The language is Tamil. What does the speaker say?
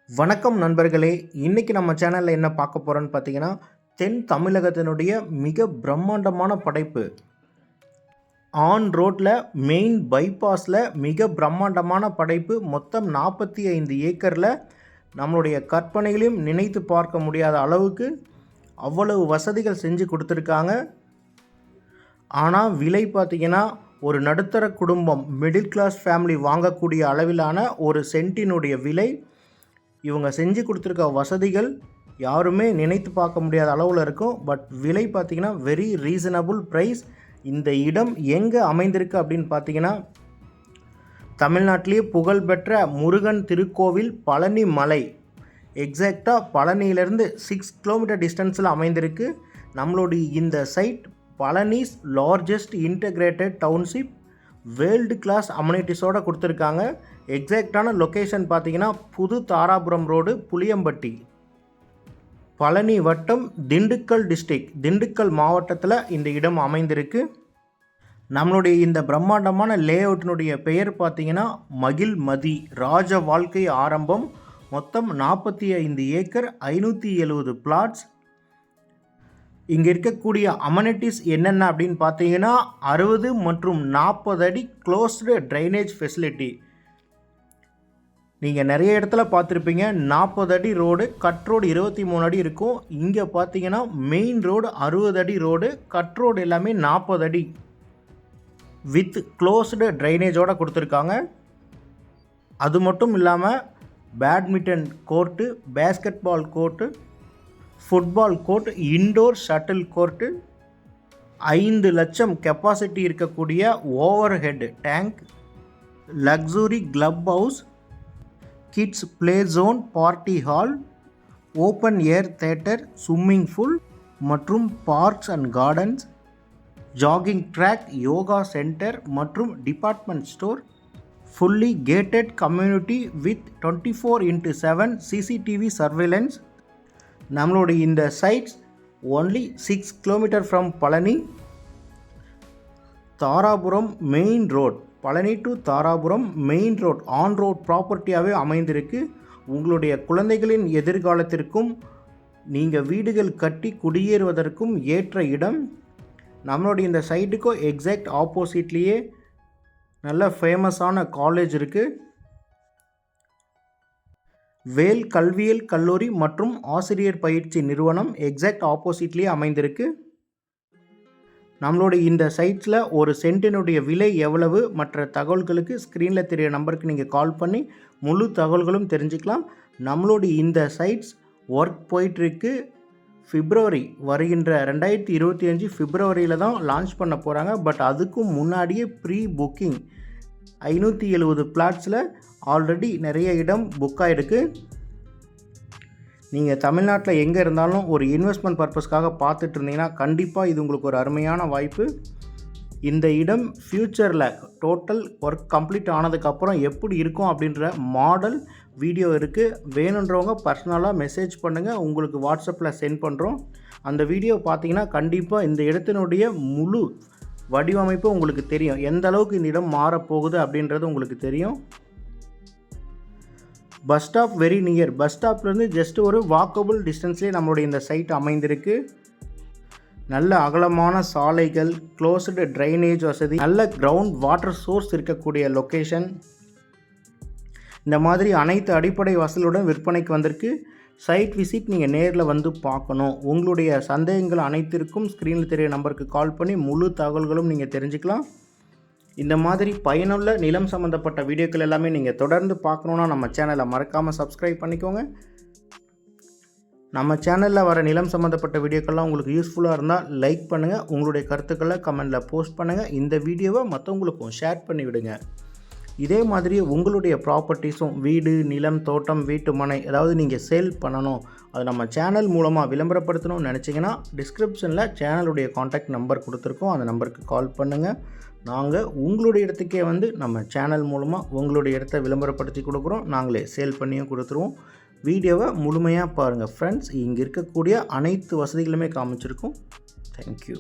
வணக்கம் நண்பர்களே. இன்றைக்கி நம்ம சேனலில் என்ன பார்க்க போகிறோன்னு பார்த்தீங்கன்னா, தென் தமிழகத்தினுடைய மிக பிரம்மாண்டமான படைப்பு. ஆன் ரோட்டில் மெயின் பைபாஸில் மிக பிரம்மாண்டமான படைப்பு. மொத்தம் 45 ஏக்கரில் நம்மளுடைய கற்பனைகளையும் நினைத்து பார்க்க முடியாத அளவுக்கு அவ்வளவு வசதிகள் செஞ்சு கொடுத்துருக்காங்க. ஆனால் விலை பார்த்திங்கன்னா, ஒரு நடுத்தர குடும்பம் மிடில் கிளாஸ் ஃபேமிலி வாங்கக்கூடிய அளவிலான ஒரு சென்ட்டினுடைய விலை, இவங்க செஞ்சு கொடுத்துருக்க வசதிகள் யாருமே நினைத்து பார்க்க முடியாத அளவில் இருக்கும். பட் விலை பார்த்திங்கன்னா வெரி ரீசனபுள் ப்ரைஸ். இந்த இடம் எங்கே அமைந்திருக்கு அப்படின்னு பார்த்தீங்கன்னா, தமிழ்நாட்டிலேயே புகழ்பெற்ற முருகன் திருக்கோவில் பழனி மலை, எக்ஸாக்டாக பழனியிலேருந்து 6 கிலோமீட்டர் டிஸ்டன்ஸில் அமைந்திருக்கு. நம்மளுடைய இந்த site Palani's largest integrated township, world class அம்யூனிட்டிஸோடு கொடுத்துருக்காங்க. எக்ஸாக்டான லொக்கேஷன் பார்த்தீங்கன்னா, புது தாராபுரம் ரோடு, புளியம்பட்டி, பழனி வட்டம், திண்டுக்கல் டிஸ்ட்ரிக்ட், திண்டுக்கல் மாவட்டத்தில் இந்த இடம் அமைந்திருக்கு. நம்மளுடைய இந்த பிரம்மாண்டமான லே அவுட்டினுடைய பெயர் பார்த்தீங்கன்னா மகிழ்மதி, ராஜ வாழ்க்கை ஆரம்பம். மொத்தம் 45 ஏக்கர், 570 பிளாட்ஸ். இங்கே இருக்கக்கூடிய அமெனிட்டிஸ் என்னென்ன அப்படின்னு பார்த்தீங்கன்னா, 60 மற்றும் 40 அடி க்ளோஸ்டு ட்ரைனேஜ் ஃபெசிலிட்டி. நீங்கள் நிறைய இடத்துல பார்த்துருப்பீங்க, 40 அடி ரோடு, கட் ரோடு 23 அடி இருக்கும். இங்கே பார்த்தீங்கன்னா மெயின் ரோடு 60 அடி ரோடு, கட் ரோடு எல்லாமே 40 அடி வித் க்ளோஸ்டு ட்ரைனேஜோடு கொடுத்துருக்காங்க. அது மட்டும் இல்லாமல் badminton court, basketball court, football court, indoor shuttle court, 5 லட்சம் கெப்பாசிட்டி இருக்கக்கூடிய overhead tank, luxury club house, kids play zone, party hall, open air theatre, swimming pool மற்றும் parks and gardens, jogging track, yoga centre மற்றும் department store, fully gated community with 24/7 CCTV surveillance. நம்மளுடைய இந்த sites only 6 kilometre from Palani, Dharapuram main road, Palani to Dharapuram main road, on road ப்ராப்பர்ட்டியாகவே அமைந்திருக்கு. உங்களுடைய குழந்தைகளின் எதிர்காலத்திற்கும் நீங்கள் வீடுகள் கட்டி குடியேறுவதற்கும் ஏற்ற இடம். நம்மளுடைய இந்த சைட்டுக்கும் எக்ஸாக்ட் ஆப்போசிட்லேயே நல்ல ஃபேமஸான காலேஜ் இருக்குது. வேல் கல்வியியல் கல்லூரி மற்றும் ஆசிரியர் பயிற்சி நிறுவனம் எக்ஸாக்ட் ஆப்போசிட்லேயே அமைந்திருக்கு. நம்மளுடைய இந்த சைட்ஸில் ஒரு சென்ட்டினுடைய விலை எவ்வளவு, மற்ற தகவல்களுக்கு ஸ்க்ரீனில் தெரிய நம்பருக்கு நீங்கள் கால் பண்ணி முழு தகவல்களும் தெரிஞ்சுக்கலாம். நம்மளுடைய இந்த சைட்ஸ் ஒர்க் போயிட்டுருக்கு. பிப்ரவரி வருகின்ற 2025 பிப்ரவரியில் தான் லான்ச் பண்ண போகிறாங்க. பட் அதுக்கும் முன்னாடியே ப்ரீ புக்கிங் 570 பிளாட்ஸில் ஆல்ரெடி நிறைய இடம் புக் ஆகிருக்கு. நீங்கள் தமிழ்நாட்டில் எங்கே இருந்தாலும் ஒரு இன்வெஸ்ட்மெண்ட் பர்பஸ்க்காக பார்த்துட்டு இருந்தீங்கன்னா கண்டிப்பாக இது உங்களுக்கு ஒரு அருமையான வாய்ப்பு. இந்த இடம் ஃப்யூச்சரில் டோட்டல் ஒர்க் கம்ப்ளீட் ஆனதுக்கப்புறம் எப்படி இருக்கும் அப்படின்ற மாடல் வீடியோ இருக்குது. வேணுன்றவங்க பர்சனலாக மெசேஜ் பண்ணுங்கள், உங்களுக்கு வாட்ஸ்அப்பில் சென்ட் பண்ணுறோம். அந்த வீடியோ பார்த்தீங்கன்னா கண்டிப்பாக இந்த இடத்தினுடைய முழு வடிவமைப்பு உங்களுக்கு தெரியும். எந்த அளவுக்கு இந்த இடம் மாறப்போகுது அப்படின்றது உங்களுக்கு தெரியும். Bus stop very near, bus ஸ்டாப்லேருந்து ஜஸ்ட் ஒரு வாக்கபிள் டிஸ்டன்ஸ்லேயே நம்மளுடைய இந்த சைட் அமைந்திருக்கு. நல்ல அகலமான சாலைகள், க்ளோஸ்டு ட்ரைனேஜ் வசதி, நல்ல கிரவுண்ட் வாட்டர் சோர்ஸ் இருக்கக்கூடிய லொக்கேஷன். இந்த மாதிரி அனைத்து அடிப்படை வசதியுடன் விற்பனைக்கு வந்திருக்கு. சைட் விசிட் நீங்கள் நேரில் வந்து பார்க்கணும். உங்களுடைய சந்தேகங்கள் அனைத்திற்கும் ஸ்க்ரீனில் தெரிய நம்பருக்கு கால் பண்ணி முழு தகவல்களும் நீங்கள் தெரிஞ்சுக்கலாம். இந்த மாதிரி பயனுள்ள நிலம் சம்மந்தப்பட்ட வீடியோக்கள் எல்லாமே நீங்கள் தொடர்ந்து பார்க்கணுன்னா நம்ம சேனலை மறக்காமல் சப்ஸ்கிரைப் பண்ணிக்கோங்க. நம்ம சேனலில் வர நிலம் சம்மந்தப்பட்ட வீடியோக்கள்லாம் உங்களுக்கு யூஸ்ஃபுல்லாக இருந்தால் லைக் பண்ணுங்கள், உங்களுடைய கருத்துக்களை கமெண்டில் போஸ்ட் பண்ணுங்கள். இந்த வீடியோவை மற்றவங்களுக்கும் ஷேர் பண்ணிவிடுங்க. இதே மாதிரி உங்களுடைய ப்ராப்பர்ட்டிஸும், வீடு, நிலம், தோட்டம், வீட்டு மனை ஏதாவது நீங்கள் சேல் பண்ணணும், அது நம்ம சேனல் மூலமாக விளம்பரப்படுத்தணும்னு நினச்சிங்கன்னா டிஸ்கிரிப்ஷனில் சேனலுடைய காண்டாக்ட் நம்பர் கொடுத்துருக்கோம். அந்த நம்பருக்கு கால் பண்ணுங்கள். நாங்கள் உங்களுடைய இடத்துக்கே வந்து நம்ம சேனல் மூலமாக உங்களுடைய இடத்த விளம்பரப்படுத்தி கொடுக்குறோம். நாங்களே சேல் பண்ணியும் கொடுத்துருவோம். வீடியோவை முழுமையாக பாருங்கள் ஃப்ரெண்ட்ஸ். இங்கே இருக்கக்கூடிய அனைத்து வசதிகளுமே காமிச்சிருக்கோம். தேங்க்யூ.